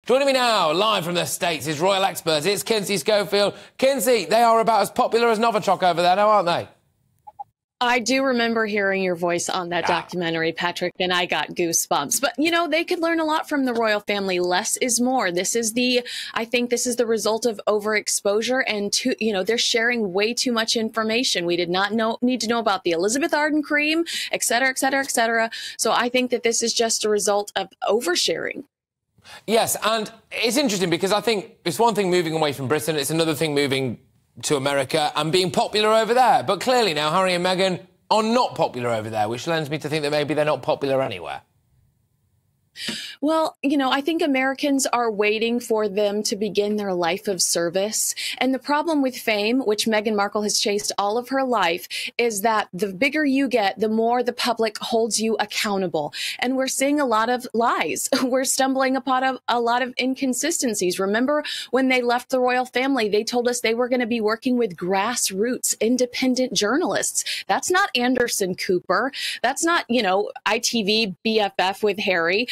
Joining me now, live from the States, is royal expert. It's Kinsey Schofield. Kinsey, they are about as popular as Novichok over there now, aren't they? I do remember hearing your voice on that documentary, Patrick, and I got goosebumps. But, you know, they could learn a lot from the royal family. Less is more. I think this is the result of overexposure and, they're sharing way too much information. We did not need to know about the Elizabeth Arden cream, et cetera, et cetera, et cetera. So I think that this is just a result of oversharing. Yes, and it's interesting because I think it's one thing moving away from Britain, it's another thing moving to America and being popular over there. But clearly now Harry and Meghan are not popular over there, which lends me to think that maybe they're not popular anywhere. Well, I think Americans are waiting for them to begin their life of service. And the problem with fame, which Meghan Markle has chased all of her life, is that the bigger you get, the more the public holds you accountable. And we're seeing a lot of lies. We're stumbling upon a lot of inconsistencies. Remember when they left the royal family, they told us they were going to be working with grassroots independent journalists. That's not Anderson Cooper. That's not, ITV BFF with Harry.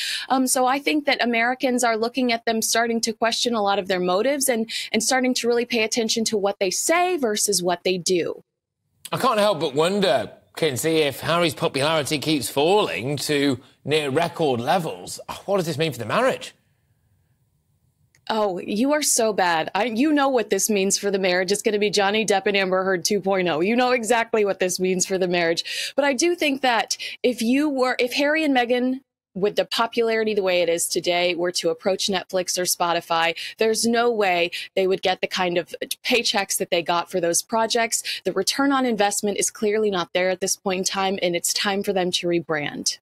So I think that Americans are looking at them starting to question a lot of their motives and starting to really pay attention to what they say versus what they do. I can't help but wonder, Kinsey, if Harry's popularity keeps falling to near record levels, what does this mean for the marriage? Oh, you are so bad. You know what this means for the marriage. It's going to be Johnny Depp and Amber Heard 2.0. You know exactly what this means for the marriage. But I do think that if Harry and Meghan, with the popularity the way it is today, were to approach Netflix or Spotify, there's no way they would get the kind of paychecks that they got for those projects. The return on investment is clearly not there at this point in time, and it's time for them to rebrand.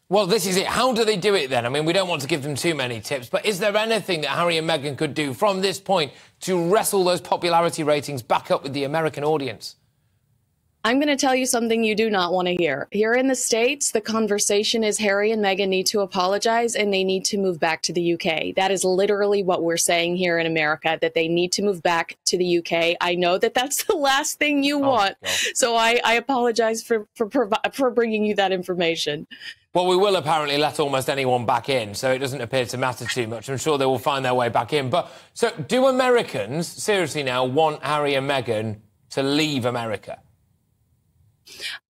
Well, this is it. How do they do it then? I mean, we don't want to give them too many tips, but is there anything that Harry and Meghan could do from this point to wrestle those popularity ratings back up with the American audience? I'm going to tell you something you do not want to hear. Here in the States, the conversation is Harry and Meghan need to apologize and they need to move back to the UK. That is literally what we're saying here in America, that they need to move back to the UK. I know that that's the last thing you want. So I apologize for bringing you that information. Well, we will apparently let almost anyone back in, so it doesn't appear to matter too much. I'm sure they will find their way back in. But so do Americans, seriously now, want Harry and Meghan to leave America?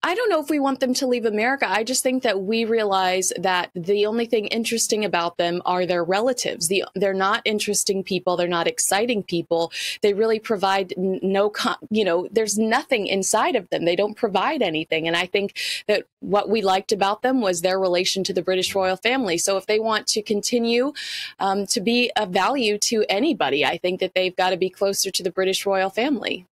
I don't know if we want them to leave America. I just think that we realize that the only thing interesting about them are their relatives. They're not interesting people. They're not exciting people. They really provide there's nothing inside of them. They don't provide anything. And I think that what we liked about them was their relation to the British royal family. So if they want to continue to be of value to anybody, I think that they've got to be closer to the British royal family.